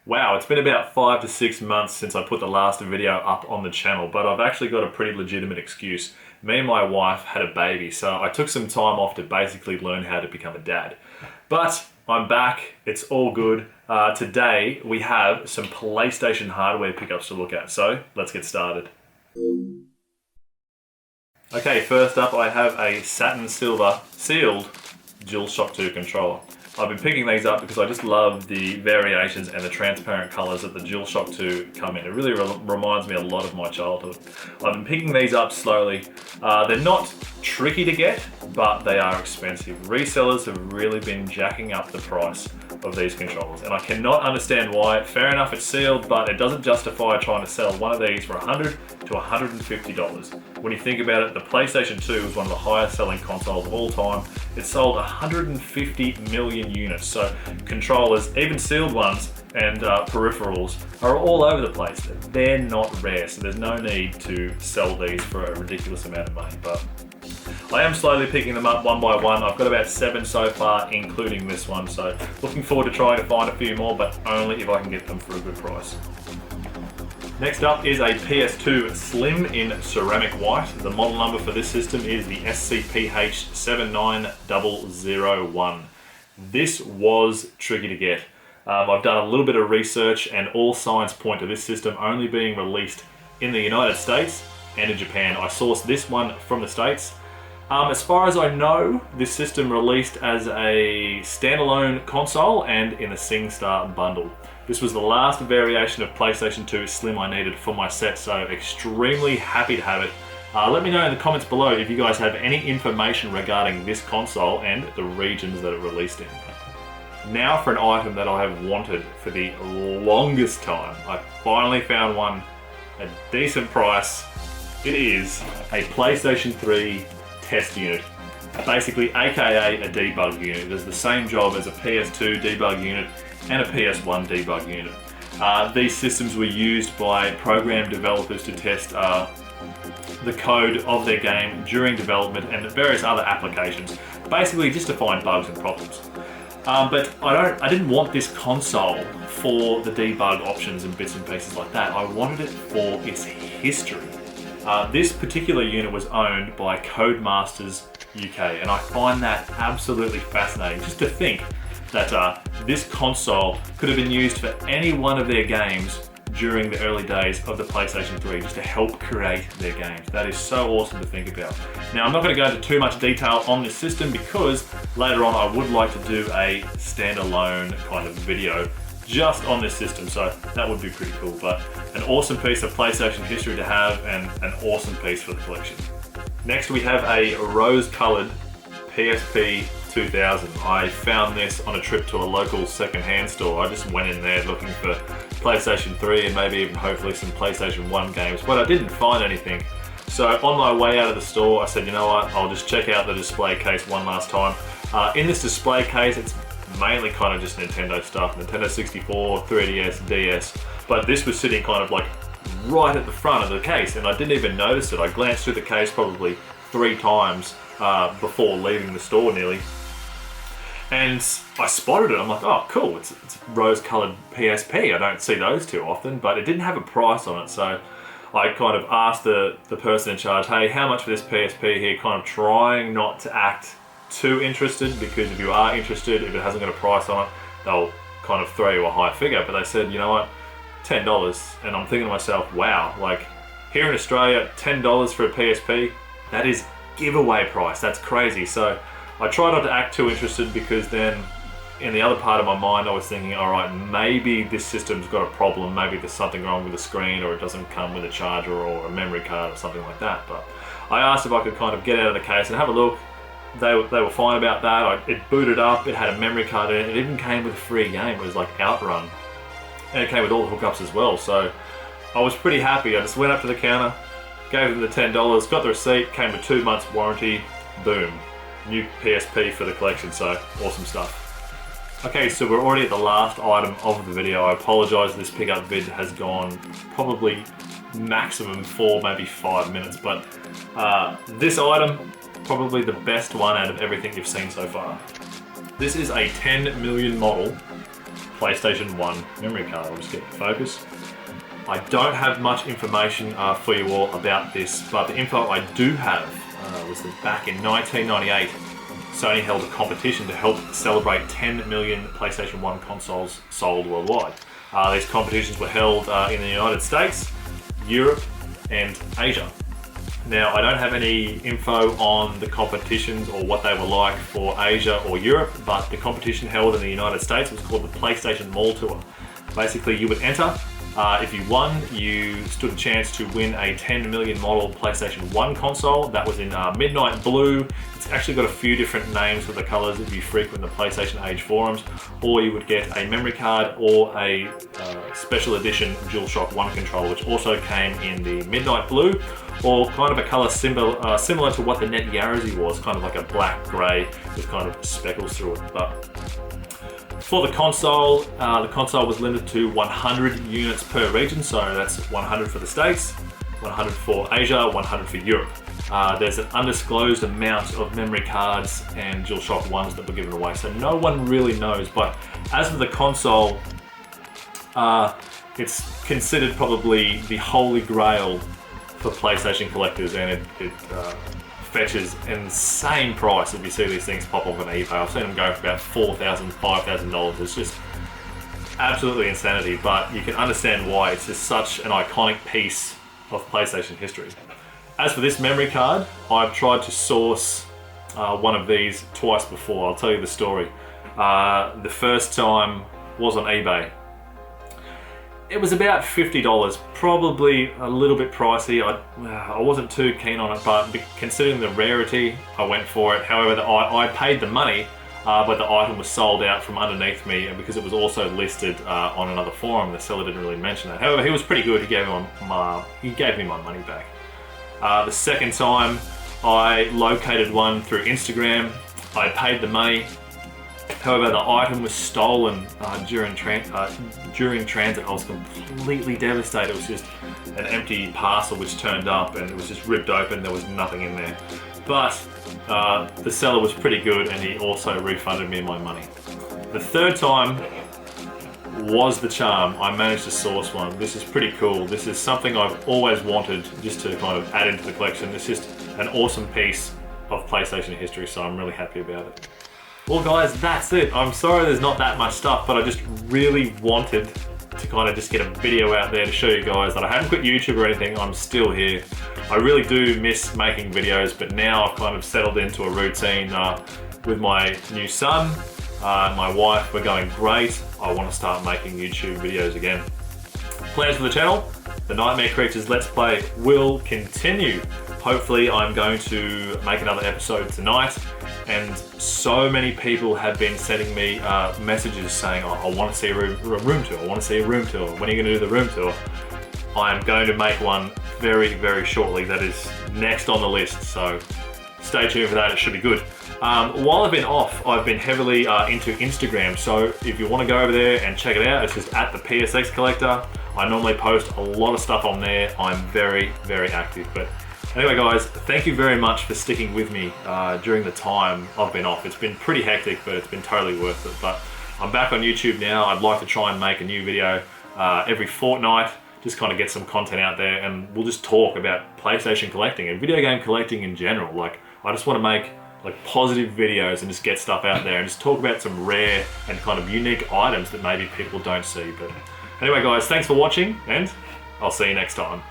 Wow, it's been about 5 to 6 months since I put the last video up on the channel, but I've actually got a pretty legitimate excuse. Me and my wife had a baby, so I took some time off to basically learn how to become a dad. But I'm back, it's all good. Today we have some PlayStation hardware pickups to look at, so let's get started. Okay, first up I have a satin silver sealed DualShock 2 controller. I've been picking these up because I just love the variations and the transparent colors that the DualShock 2 come in. It really reminds me a lot of my childhood. I've been picking these up slowly. They're not tricky to get, but they are expensive. Resellers have really been jacking up the price of these controllers, and I cannot understand why. Fair enough, it's sealed, but it doesn't justify trying to sell one of these for $100 to $150. When you think about it, the PlayStation 2 is one of the highest selling consoles of all time. It sold 150 million units, so controllers, even sealed ones, and peripherals are all over the place. They're not rare, so there's no need to sell these for a ridiculous amount of money, but I am slowly picking them up one by one. I've got about 7 so far, including this one, so looking forward to trying to find a few more, but only if I can get them for a good price. Next up is a PS2 Slim in ceramic white. The model number for this system is the SCPH79001. This was tricky to get. I've done a little bit of research, and all signs point to this system only being released in the United States and in Japan. I sourced this one from the States. As far as I know, this system released as a standalone console and in a SingStar bundle. This was the last variation of PlayStation 2 Slim I needed for my set, so extremely happy to have it. Let me know in the comments below if you guys have any information regarding this console and the regions that it released in. Now for an item that I have wanted for the longest time. I finally found one at a decent price. It is a PlayStation 3 test unit. Basically, aka a debug unit. It does the same job as a PS2 debug unit and a PS1 debug unit. These systems were used by program developers to test the code of their game during development and various other applications, basically just to find bugs and problems. But I didn't want this console for the debug options and bits and pieces like that. I wanted it for its history. This particular unit was owned by Codemasters UK, and I find that absolutely fascinating, just to think that this console could have been used for any one of their games during the early days of the PlayStation 3, just to help create their games. That is so awesome to think about. Now, I'm not going to go into too much detail on this system because later on I would like to do a standalone kind of video just on this system, so that would be pretty cool. But an awesome piece of PlayStation history to have, and an awesome piece for the collection. Next we have a rose-coloured PSP 2000. I found this on a trip to a local second-hand store. I just went in there looking for PlayStation 3 and maybe even hopefully some PlayStation 1 games, but I didn't find anything. So on my way out of the store, I said, you know what, I'll just check out the display case one last time. In this display case, it's mainly kind of just Nintendo stuff, Nintendo 64, 3DS, DS, but this was sitting kind of like right at the front of the case, and I didn't even notice it. I glanced through the case probably 3 times before leaving the store nearly, and I spotted it. I'm like, oh cool, it's rose-coloured PSP. I don't see those too often, but it didn't have a price on it, so I kind of asked the person in charge, hey, how much for this PSP here, kind of trying not to act too interested, because if you are interested, if it hasn't got a price on it, they'll kind of throw you a high figure. But they said, you know what, $10. And I'm thinking to myself, wow, like here in Australia, $10 for a PSP, that is giveaway price. That's crazy. So I try not to act too interested, because then in the other part of my mind I was thinking, all right, maybe this system's got a problem, maybe there's something wrong with the screen, or it doesn't come with a charger or a memory card or something like that. But I asked if I could kind of get out of the case and have a look. They were fine about that. It booted up, it had a memory card in it, it even came with a free game. It was like Outrun, and it came with all the hookups as well, so I was pretty happy. I just went up to the counter, gave them the $10, got the receipt, came with 2 months warranty, boom, new PSP for the collection, so awesome stuff. Okay, so we're already at the last item of the video. I apologise, this pickup vid has gone probably maximum 4, maybe 5 minutes, but this item, probably the best one out of everything you've seen so far. This is a 10 million model PlayStation 1 memory card. I'll just get the focus. I don't have much information for you all about this, but the info I do have was that back in 1998, Sony held a competition to help celebrate 10 million PlayStation 1 consoles sold worldwide. These competitions were held in the United States, Europe, and Asia. Now, I don't have any info on the competitions or what they were like for Asia or Europe, but the competition held in the United States was called the PlayStation Mall Tour. Basically, you would enter. If you won, you stood a chance to win a 10 million model PlayStation 1 console. That was in Midnight Blue. It's actually got a few different names for the colors if you frequent the PlayStation Age forums. Or you would get a memory card or a special edition DualShock 1 controller, which also came in the Midnight Blue, or kind of a color similar to what the Net Yaroze was, kind of like a black grey with kind of speckles through it. But for the console was limited to 100 units per region, so that's 100 for the States, 100 for Asia, 100 for Europe. There's an undisclosed amount of memory cards and DualShock 1s that were given away, so no one really knows. But as for the console, it's considered probably the holy grail for PlayStation collectors, and it fetches an insane price if you see these things pop up on eBay. I've seen them go for about $4,000, $5,000. It's just absolutely insanity, but you can understand why. It's just such an iconic piece of PlayStation history. As for this memory card, I've tried to source one of these twice before. I'll tell you the story. The first time was on eBay. It was about $50, probably a little bit pricey. I wasn't too keen on it, but considering the rarity, I went for it. However, I paid the money, but the item was sold out from underneath me, and because it was also listed on another forum, the seller didn't really mention that. However, he was pretty good. He gave me my money back. The second time, I located one through Instagram. I paid the money. However, the item was stolen during transit. I was completely devastated. It was just an empty parcel which turned up, and it was just ripped open. There was nothing in there. But the seller was pretty good, and he also refunded me my money. The third time was the charm. I managed to source one. This is pretty cool. This is something I've always wanted just to kind of add into the collection. It's just an awesome piece of PlayStation history, so I'm really happy about it. Well guys, that's it. I'm sorry there's not that much stuff, but I just really wanted to kind of just get a video out there to show you guys that I haven't quit YouTube or anything. I'm still here. I really do miss making videos, but now I've kind of settled into a routine with my new son, my wife. We're going great. I want to start making YouTube videos again. Plans for the channel, the Nightmare Creatures Let's Play will continue. Hopefully I'm going to make another episode tonight, and so many people have been sending me messages saying, oh, I want to see a room tour, I want to see a room tour. When are you going to do the room tour? I'm going to make one very, very shortly. That is next on the list, so stay tuned for that. It should be good. While I've been off, I've been heavily into Instagram, so if you want to go over there and check it out, it's just at the PSX Collector. I normally post a lot of stuff on there. I'm very, very active. But anyway guys, thank you very much for sticking with me during the time I've been off. It's been pretty hectic, but it's been totally worth it. But I'm back on YouTube now. I'd like to try and make a new video every fortnight, just kind of get some content out there, and we'll just talk about PlayStation collecting and video game collecting in general. Like, I just want to make like positive videos and just get stuff out there and just talk about some rare and kind of unique items that maybe people don't see. But anyway guys, thanks for watching, and I'll see you next time.